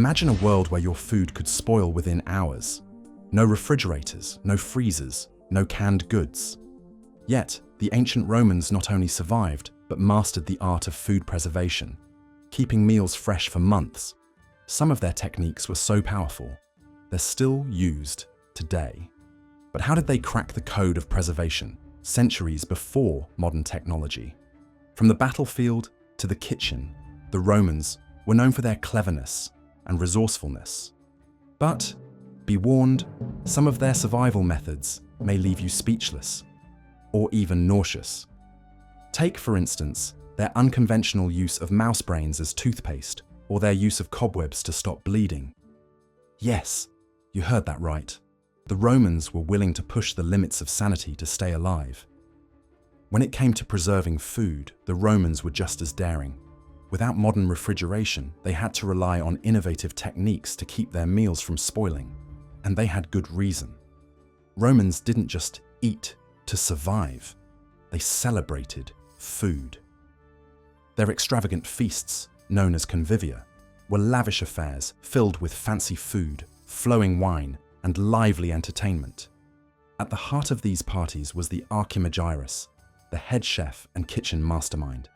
Imagine a world where your food could spoil within hours. No refrigerators, no freezers, no canned goods. Yet, the ancient Romans not only survived, but mastered the art of food preservation, keeping meals fresh for months. Some of their techniques were so powerful, they're still used today. But how did they crack the code of preservation centuries before modern technology? From the battlefield to the kitchen, the Romans were known for their cleverness and resourcefulness. But be warned, some of their survival methods may leave you speechless or even nauseous. Take, for instance, their unconventional use of mouse brains as toothpaste or their use of cobwebs to stop bleeding. Yes, you heard that right. The Romans were willing to push the limits of sanity to stay alive. When it came to preserving food, the Romans were just as daring. Without modern refrigeration, they had to rely on innovative techniques to keep their meals from spoiling, and they had good reason. Romans didn't just eat to survive, they celebrated food. Their extravagant feasts, known as convivia, were lavish affairs filled with fancy food, flowing wine, and lively entertainment. At the heart of these parties was the Archimagirus, the head chef and kitchen mastermind.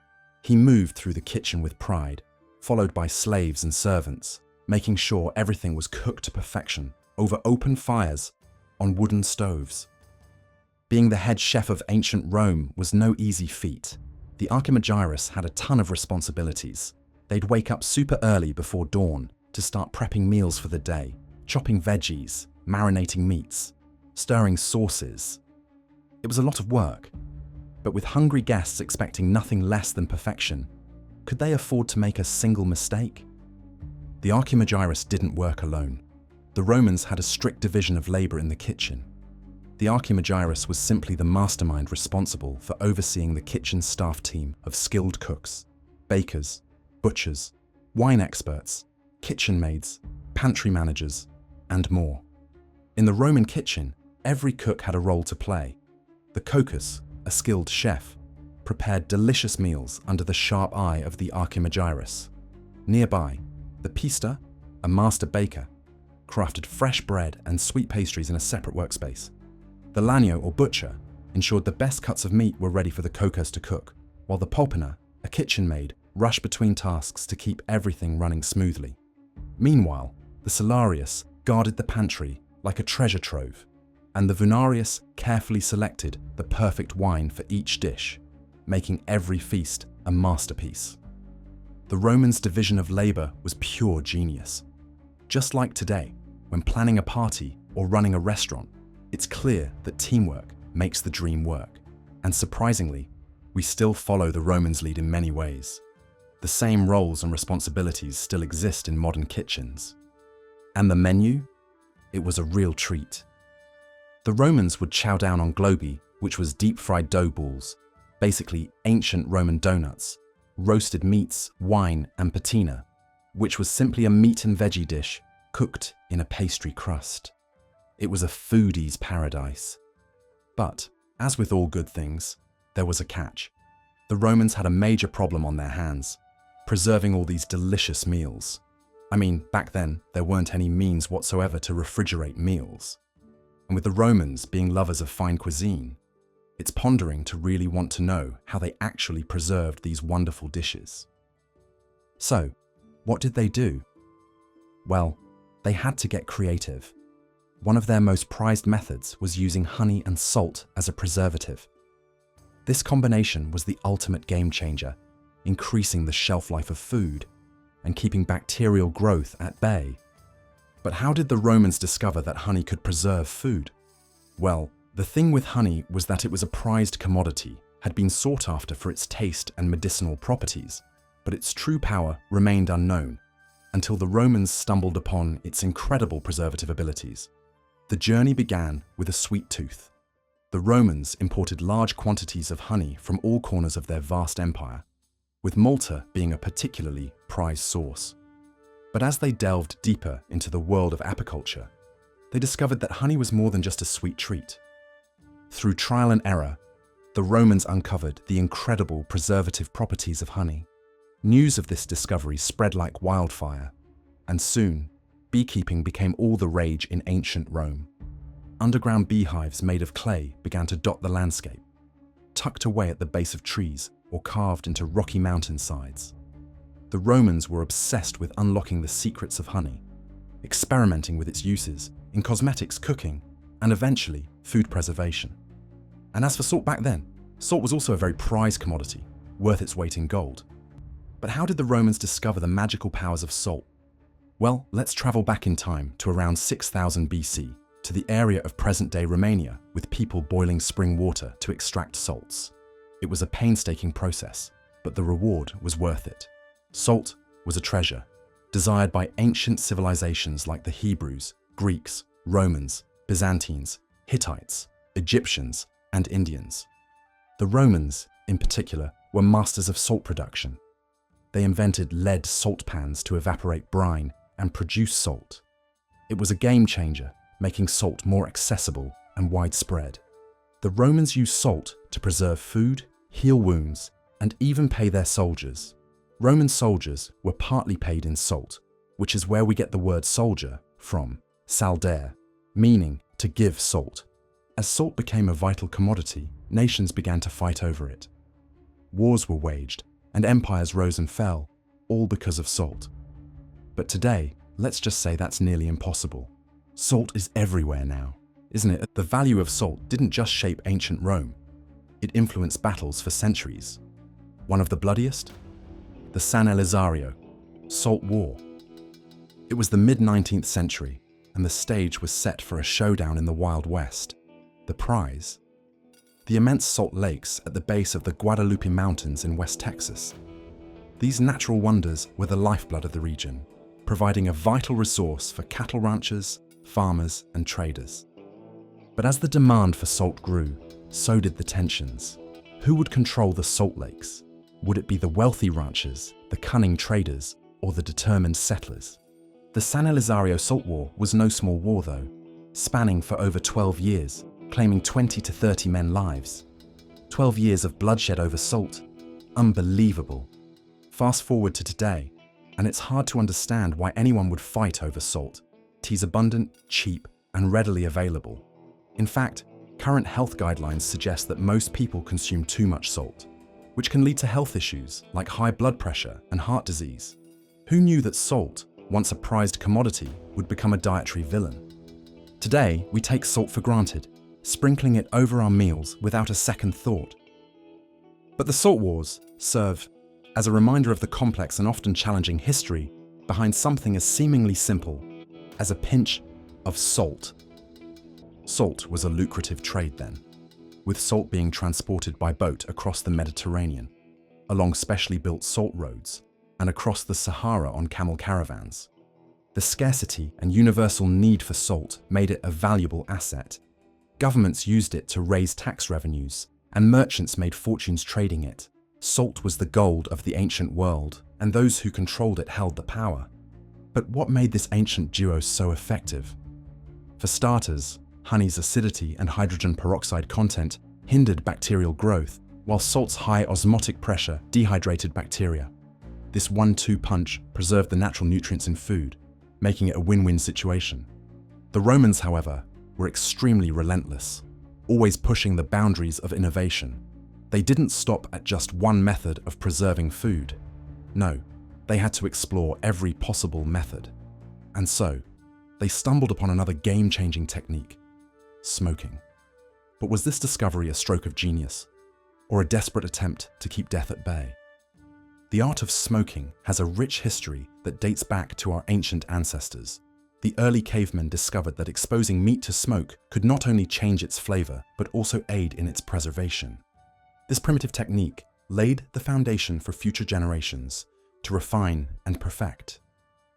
He moved through the kitchen with pride, followed by slaves and servants, making sure everything was cooked to perfection over open fires on wooden stoves. Being the head chef of ancient Rome was no easy feat. The Archimagirus had a ton of responsibilities. They'd wake up super early before dawn to start prepping meals for the day, chopping veggies, marinating meats, stirring sauces. It was a lot of work. But with hungry guests expecting nothing less than perfection, could they afford to make a single mistake? The Archimagirus didn't work alone. The Romans had a strict division of labor in the kitchen. The Archimagirus was simply the mastermind responsible for overseeing the kitchen staff team of skilled cooks, bakers, butchers, wine experts, kitchen maids, pantry managers, and more. In the Roman kitchen, every cook had a role to play. The cocus, a skilled chef, prepared delicious meals under the sharp eye of the Archimagirus. Nearby, the pister, a master baker, crafted fresh bread and sweet pastries in a separate workspace. The lanio, or butcher, ensured the best cuts of meat were ready for the cocos to cook, while the pulpina, a kitchen maid, rushed between tasks to keep everything running smoothly. Meanwhile, the salarius guarded the pantry like a treasure trove, and the vunarius carefully selected the perfect wine for each dish, making every feast a masterpiece. The Romans' division of labor was pure genius. Just like today, when planning a party or running a restaurant, it's clear that teamwork makes the dream work. And surprisingly, we still follow the Romans' lead in many ways. The same roles and responsibilities still exist in modern kitchens. And the menu? It was a real treat. The Romans would chow down on globi, which was deep-fried dough balls, basically ancient Roman donuts, roasted meats, wine, and patina, which was simply a meat and veggie dish cooked in a pastry crust. It was a foodie's paradise. But, as with all good things, there was a catch. The Romans had a major problem on their hands, preserving all these delicious meals. I mean, back then, there weren't any means whatsoever to refrigerate meals. And with the Romans being lovers of fine cuisine, it's pondering to really want to know how they actually preserved these wonderful dishes. So, what did they do? Well, they had to get creative. One of their most prized methods was using honey and salt as a preservative. This combination was the ultimate game changer, increasing the shelf life of food and keeping bacterial growth at bay. But how did the Romans discover that honey could preserve food? Well, the thing with honey was that it was a prized commodity, had been sought after for its taste and medicinal properties, but its true power remained unknown until the Romans stumbled upon its incredible preservative abilities. The journey began with a sweet tooth. The Romans imported large quantities of honey from all corners of their vast empire, with Malta being a particularly prized source. But as they delved deeper into the world of apiculture, they discovered that honey was more than just a sweet treat. Through trial and error, the Romans uncovered the incredible preservative properties of honey. News of this discovery spread like wildfire. And soon, beekeeping became all the rage in ancient Rome. Underground beehives made of clay began to dot the landscape, tucked away at the base of trees or carved into rocky mountainsides. The Romans were obsessed with unlocking the secrets of honey, experimenting with its uses in cosmetics, cooking, and eventually food preservation. And as for salt back then, salt was also a very prized commodity, worth its weight in gold. But how did the Romans discover the magical powers of salt? Well, let's travel back in time to around 6000 BC, to the area of present-day Romania, with people boiling spring water to extract salts. It was a painstaking process, but the reward was worth it. Salt was a treasure, desired by ancient civilizations like the Hebrews, Greeks, Romans, Byzantines, Hittites, Egyptians, and Indians. The Romans, in particular, were masters of salt production. They invented lead salt pans to evaporate brine and produce salt. It was a game changer, making salt more accessible and widespread. The Romans used salt to preserve food, heal wounds, and even pay their soldiers. Roman soldiers were partly paid in salt, which is where we get the word soldier from, saldare, meaning to give salt. As salt became a vital commodity, nations began to fight over it. Wars were waged, and empires rose and fell, all because of salt. But today, let's just say that's nearly impossible. Salt is everywhere now, isn't it? The value of salt didn't just shape ancient Rome. It influenced battles for centuries. One of the bloodiest? The San Elizario, Salt War. It was the mid-19th century, and the stage was set for a showdown in the Wild West. The prize? The immense salt lakes at the base of the Guadalupe Mountains in West Texas. These natural wonders were the lifeblood of the region, providing a vital resource for cattle ranchers, farmers, and traders. But as the demand for salt grew, so did the tensions. Who would control the salt lakes? Would it be the wealthy ranchers, the cunning traders, or the determined settlers? The San Elizario Salt War was no small war though, spanning for over 12 years, claiming 20 to 30 men's lives. 12 years of bloodshed over salt. Unbelievable. Fast forward to today, and it's hard to understand why anyone would fight over salt. It is abundant, cheap, and readily available. In fact, current health guidelines suggest that most people consume too much salt, which can lead to health issues like high blood pressure and heart disease. Who knew that salt, once a prized commodity, would become a dietary villain? Today, we take salt for granted, sprinkling it over our meals without a second thought. But the Salt Wars serve as a reminder of the complex and often challenging history behind something as seemingly simple as a pinch of salt. Salt was a lucrative trade then, with salt being transported by boat across the Mediterranean, along specially built salt roads, and across the Sahara on camel caravans. The scarcity and universal need for salt made it a valuable asset. Governments used it to raise tax revenues, and merchants made fortunes trading it. Salt was the gold of the ancient world, and those who controlled it held the power. But what made this ancient duo so effective? For starters, honey's acidity and hydrogen peroxide content hindered bacterial growth, while salt's high osmotic pressure dehydrated bacteria. This 1-2 punch preserved the natural nutrients in food, making it a win-win situation. The Romans, however, were extremely relentless, always pushing the boundaries of innovation. They didn't stop at just one method of preserving food. No, they had to explore every possible method. And so, they stumbled upon another game-changing technique: smoking. But was this discovery a stroke of genius, or a desperate attempt to keep death at bay? The art of smoking has a rich history that dates back to our ancient ancestors. The early cavemen discovered that exposing meat to smoke could not only change its flavor, but also aid in its preservation. This primitive technique laid the foundation for future generations to refine and perfect.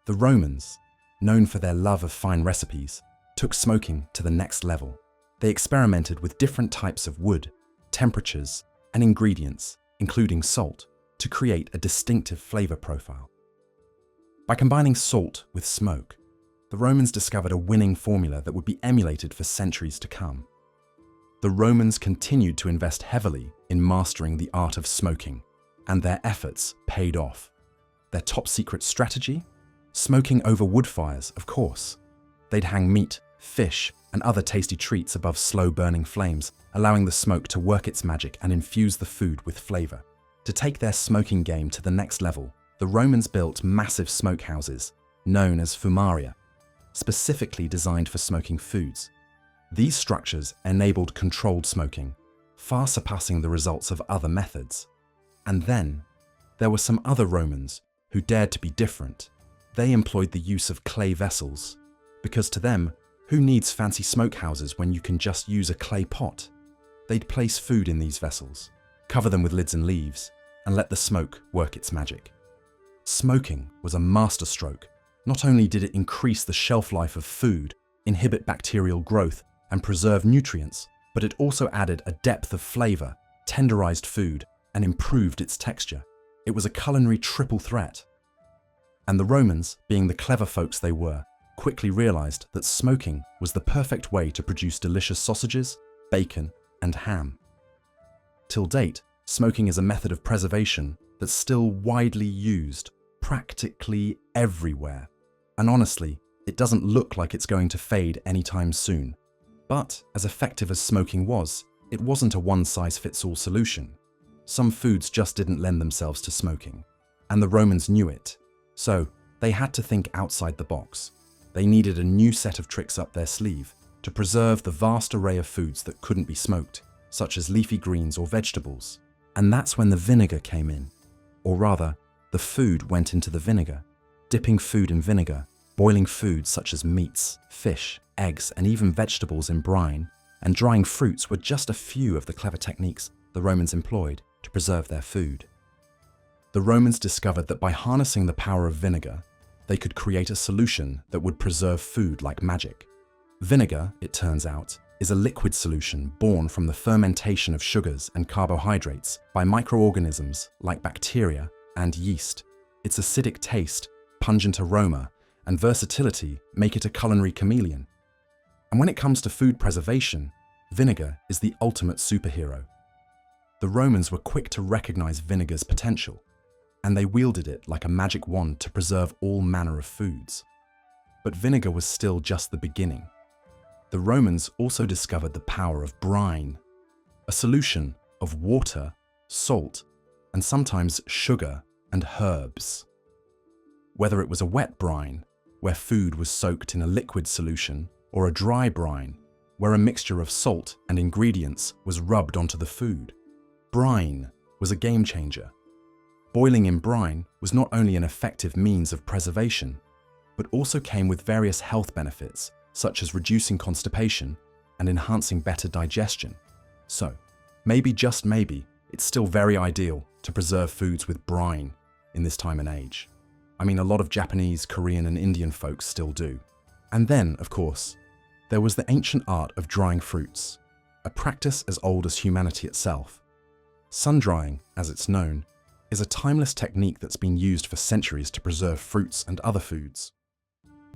The Romans, known for their love of fine recipes, took smoking to the next level. They experimented with different types of wood, temperatures, and ingredients, including salt, to create a distinctive flavor profile. By combining salt with smoke, the Romans discovered a winning formula that would be emulated for centuries to come. The Romans continued to invest heavily in mastering the art of smoking, and their efforts paid off. Their top secret strategy? Smoking over wood fires, of course. They'd hang meat, fish, and other tasty treats above slow-burning flames, allowing the smoke to work its magic and infuse the food with flavor. To take their smoking game to the next level, the Romans built massive smokehouses, known as fumaria, specifically designed for smoking foods. These structures enabled controlled smoking, far surpassing the results of other methods. And then, there were some other Romans who dared to be different. They employed the use of clay vessels, because to them, who needs fancy smokehouses when you can just use a clay pot? They'd place food in these vessels, cover them with lids and leaves, and let the smoke work its magic. Smoking was a masterstroke. Not only did it increase the shelf life of food, inhibit bacterial growth, and preserve nutrients, but it also added a depth of flavor, tenderized food, and improved its texture. It was a culinary triple threat. And the Romans, being the clever folks they were, quickly realized that smoking was the perfect way to produce delicious sausages, bacon, and ham. Till date, smoking is a method of preservation that's still widely used practically everywhere. And honestly, it doesn't look like it's going to fade anytime soon. But as effective as smoking was, it wasn't a one-size-fits-all solution. Some foods just didn't lend themselves to smoking, and the Romans knew it. So they had to think outside the box. They needed a new set of tricks up their sleeve to preserve the vast array of foods that couldn't be smoked, such as leafy greens or vegetables. And that's when the vinegar came in. Or rather, the food went into the vinegar. Dipping food in vinegar, boiling foods such as meats, fish, eggs, and even vegetables in brine, and drying fruits were just a few of the clever techniques the Romans employed to preserve their food. The Romans discovered that by harnessing the power of vinegar, they could create a solution that would preserve food like magic. Vinegar, it turns out, is a liquid solution born from the fermentation of sugars and carbohydrates by microorganisms like bacteria and yeast. Its acidic taste, pungent aroma, and versatility make it a culinary chameleon. And when it comes to food preservation, vinegar is the ultimate superhero. The Romans were quick to recognize vinegar's potential, and they wielded it like a magic wand to preserve all manner of foods. But vinegar was still just the beginning. The Romans also discovered the power of brine, a solution of water, salt, and sometimes sugar and herbs. Whether it was a wet brine, where food was soaked in a liquid solution, or a dry brine, where a mixture of salt and ingredients was rubbed onto the food, brine was a game changer. Boiling in brine was not only an effective means of preservation, but also came with various health benefits, such as reducing constipation and enhancing better digestion. So, maybe, just maybe, it's still very ideal to preserve foods with brine in this time and age. I mean, a lot of Japanese, Korean, and Indian folks still do. And then, of course, there was the ancient art of drying fruits, a practice as old as humanity itself. Sun-drying, as it's known, is a timeless technique that's been used for centuries to preserve fruits and other foods.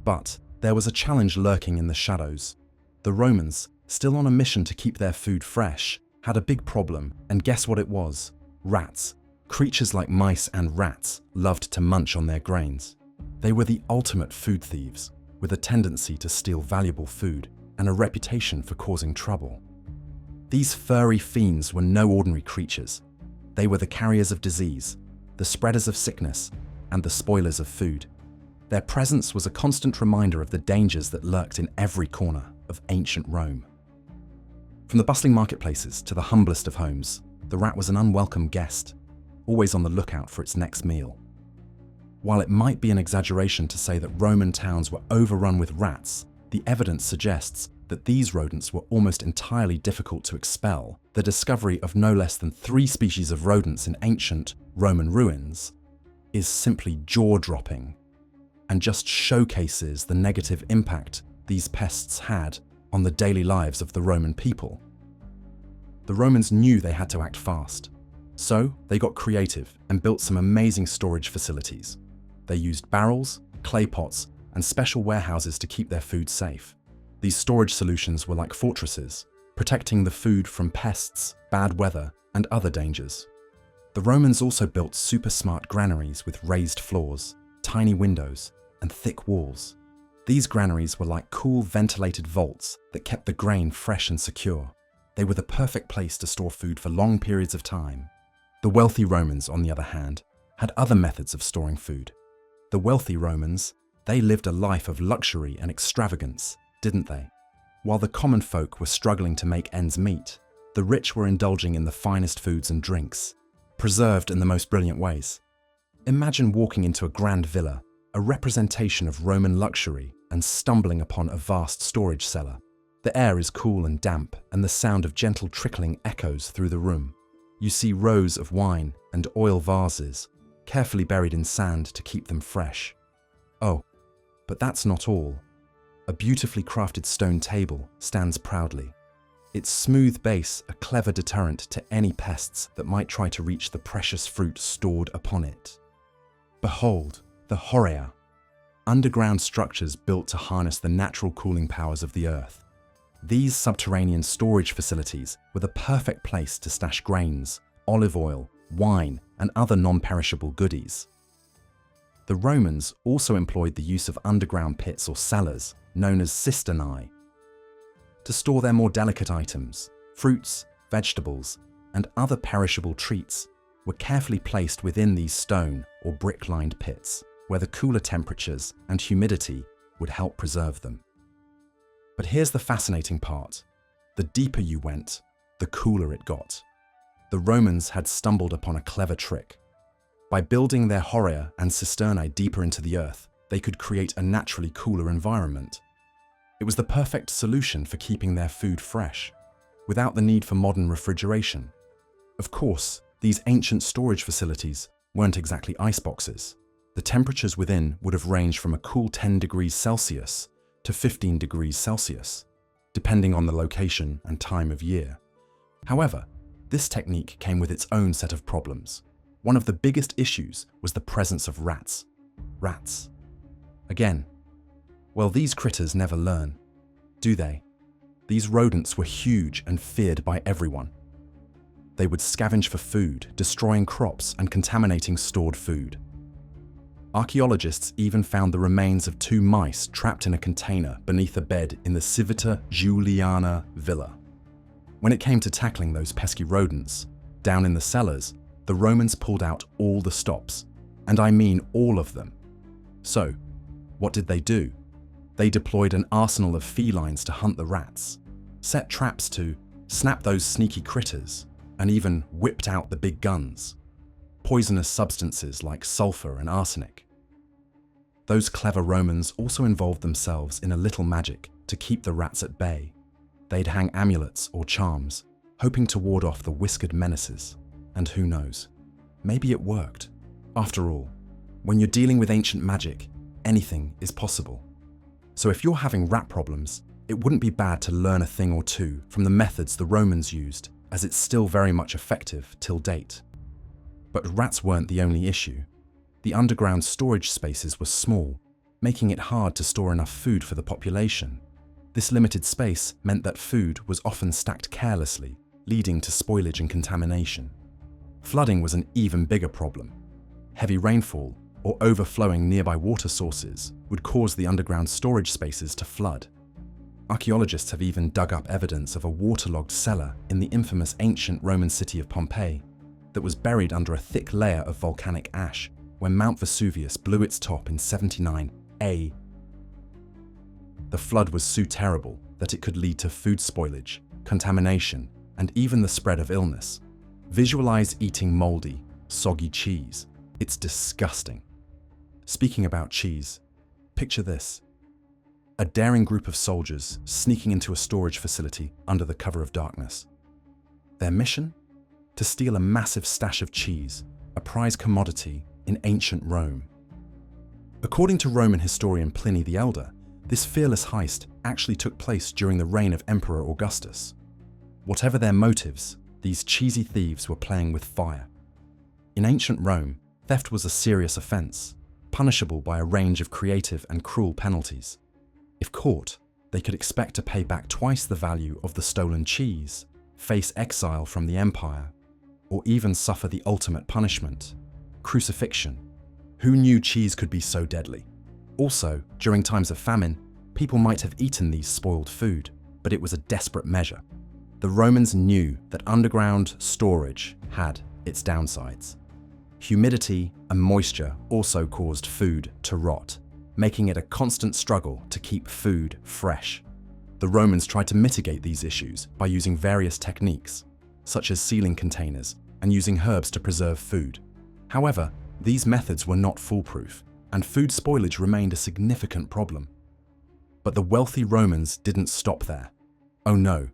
But there was a challenge lurking in the shadows. The Romans, still on a mission to keep their food fresh, had a big problem, and guess what it was? Rats. Creatures like mice and rats loved to munch on their grains. They were the ultimate food thieves, with a tendency to steal valuable food and a reputation for causing trouble. These furry fiends were no ordinary creatures. They were the carriers of disease, the spreaders of sickness, and the spoilers of food. Their presence was a constant reminder of the dangers that lurked in every corner of ancient Rome. From the bustling marketplaces to the humblest of homes, the rat was an unwelcome guest, always on the lookout for its next meal. While it might be an exaggeration to say that Roman towns were overrun with rats, the evidence suggests that these rodents were almost entirely difficult to expel. The discovery of no less than 3 species of rodents in ancient Roman ruins is simply jaw-dropping, and just showcases the negative impact these pests had on the daily lives of the Roman people. The Romans knew they had to act fast, so they got creative and built some amazing storage facilities. They used barrels, clay pots, and special warehouses to keep their food safe. These storage solutions were like fortresses, protecting the food from pests, bad weather, and other dangers. The Romans also built super smart granaries with raised floors, tiny windows, and thick walls. These granaries were like cool, ventilated vaults that kept the grain fresh and secure. They were the perfect place to store food for long periods of time. The wealthy Romans, on the other hand, had other methods of storing food. The wealthy Romans, they lived a life of luxury and extravagance, didn't they? While the common folk were struggling to make ends meet, the rich were indulging in the finest foods and drinks, preserved in the most brilliant ways. Imagine walking into a grand villa, a representation of Roman luxury, and stumbling upon a vast storage cellar. The air is cool and damp, and the sound of gentle trickling echoes through the room. You see rows of wine and oil vases, carefully buried in sand to keep them fresh. Oh, but that's not all. A beautifully crafted stone table stands proudly. Its smooth base a clever deterrent to any pests that might try to reach the precious fruit stored upon it. Behold, the Horea, underground structures built to harness the natural cooling powers of the earth. These subterranean storage facilities were the perfect place to stash grains, olive oil, wine, and other non-perishable goodies. The Romans also employed the use of underground pits or cellars, known as cisternae, to store their more delicate items. Fruits, vegetables, and other perishable treats were carefully placed within these stone or brick-lined pits, where the cooler temperatures and humidity would help preserve them. But here's the fascinating part. The deeper you went, the cooler it got. The Romans had stumbled upon a clever trick. By building their Horea and cisternae deeper into the earth, they could create a naturally cooler environment. It was the perfect solution for keeping their food fresh, without the need for modern refrigeration. Of course, these ancient storage facilities weren't exactly iceboxes. The temperatures within would have ranged from a cool 10 degrees Celsius to 15 degrees Celsius, depending on the location and time of year. However, this technique came with its own set of problems. One of the biggest issues was the presence of rats. Rats. Again, well, these critters never learn, do they? These rodents were huge and feared by everyone. They would scavenge for food, destroying crops and contaminating stored food. Archaeologists even found the remains of 2 mice trapped in a container beneath a bed in the Civita Juliana villa. When it came to tackling those pesky rodents, down in the cellars, the Romans pulled out all the stops, and I mean all of them. So, what did they do? They deployed an arsenal of felines to hunt the rats, set traps to snap those sneaky critters, and even whipped out the big guns, poisonous substances like sulfur and arsenic. Those clever Romans also involved themselves in a little magic to keep the rats at bay. They'd hang amulets or charms, hoping to ward off the whiskered menaces. And who knows, maybe it worked. After all, when you're dealing with ancient magic, anything is possible. So if you're having rat problems, it wouldn't be bad to learn a thing or two from the methods the Romans used, as it's still very much effective till date. But rats weren't the only issue. The underground storage spaces were small, making it hard to store enough food for the population. This limited space meant that food was often stacked carelessly, leading to spoilage and contamination. Flooding was an even bigger problem. Heavy rainfall or overflowing nearby water sources would cause the underground storage spaces to flood. Archaeologists have even dug up evidence of a waterlogged cellar in the infamous ancient Roman city of Pompeii that was buried under a thick layer of volcanic ash when Mount Vesuvius blew its top in 79 A. The flood was so terrible that it could lead to food spoilage, contamination, and even the spread of illness. Visualize eating moldy, soggy cheese. It's disgusting. Speaking about cheese, picture this. A daring group of soldiers sneaking into a storage facility under the cover of darkness. Their mission? To steal a massive stash of cheese, a prized commodity in ancient Rome. According to Roman historian Pliny the Elder, this fearless heist actually took place during the reign of Emperor Augustus. Whatever their motives, these cheesy thieves were playing with fire. In ancient Rome, theft was a serious offense, punishable by a range of creative and cruel penalties. If caught, they could expect to pay back twice the value of the stolen cheese, face exile from the empire, or even suffer the ultimate punishment, crucifixion. Who knew cheese could be so deadly? Also, during times of famine, people might have eaten these spoiled food, but it was a desperate measure. The Romans knew that underground storage had its downsides. Humidity and moisture also caused food to rot, making it a constant struggle to keep food fresh. The Romans tried to mitigate these issues by using various techniques, such as sealing containers and using herbs to preserve food. However, these methods were not foolproof, and food spoilage remained a significant problem. But the wealthy Romans didn't stop there. Oh no,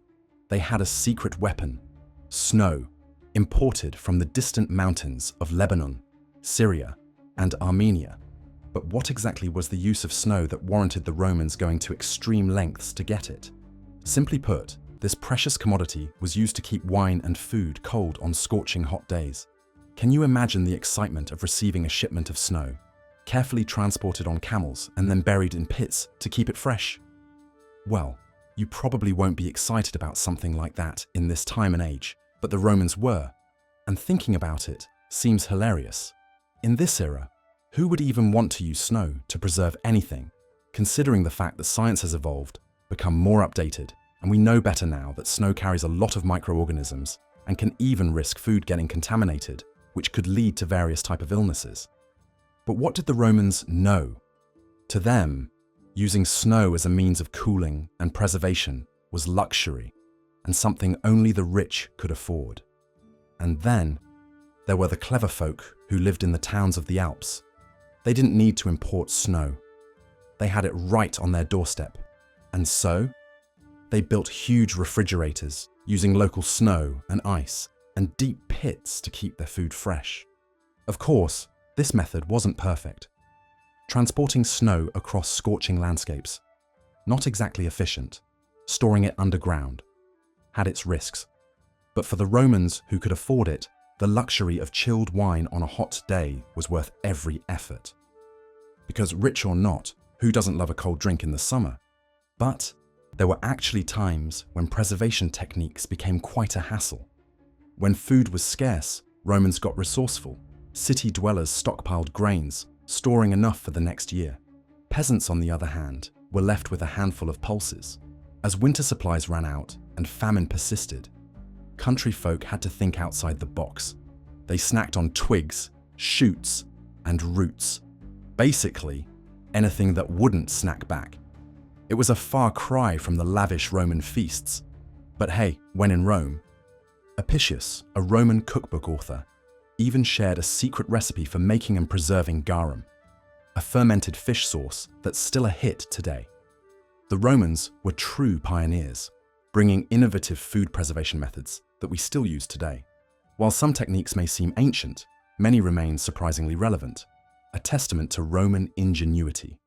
they had a secret weapon: snow, imported from the distant mountains of Lebanon, Syria, and Armenia. But what exactly was the use of snow that warranted the Romans going to extreme lengths to get it? Simply put, this precious commodity was used to keep wine and food cold on scorching hot days. Can you imagine the excitement of receiving a shipment of snow, carefully transported on camels and then buried in pits to keep it fresh? Well, you probably won't be excited about something like that in this time and age, but the Romans were, and thinking about it seems hilarious. In this era, who would even want to use snow to preserve anything, considering the fact that science has evolved, become more updated, and we know better now that snow carries a lot of microorganisms and can even risk food getting contaminated, which could lead to various types of illnesses. But what did the Romans know? To them, using snow as a means of cooling and preservation was luxury and something only the rich could afford. And then, there were the clever folk who lived in the towns of the Alps. They didn't need to import snow. They had it right on their doorstep. And so, they built huge refrigerators using local snow and ice and deep pits to keep their food fresh. Of course, this method wasn't perfect. Transporting snow across scorching landscapes, not exactly efficient. Storing it underground had its risks. But for the Romans who could afford it, the luxury of chilled wine on a hot day was worth every effort. Because rich or not, who doesn't love a cold drink in the summer? But there were actually times when preservation techniques became quite a hassle. When food was scarce, Romans got resourceful. City dwellers stockpiled grains, storing enough for the next year. Peasants, on the other hand, were left with a handful of pulses. As winter supplies ran out and famine persisted, country folk had to think outside the box. They snacked on twigs, shoots, and roots. Basically, anything that wouldn't snack back. It was a far cry from the lavish Roman feasts. But hey, when in Rome, Apicius, a Roman cookbook author, even shared a secret recipe for making and preserving garum, a fermented fish sauce that's still a hit today. The Romans were true pioneers, bringing innovative food preservation methods that we still use today. While some techniques may seem ancient, many remain surprisingly relevant, a testament to Roman ingenuity.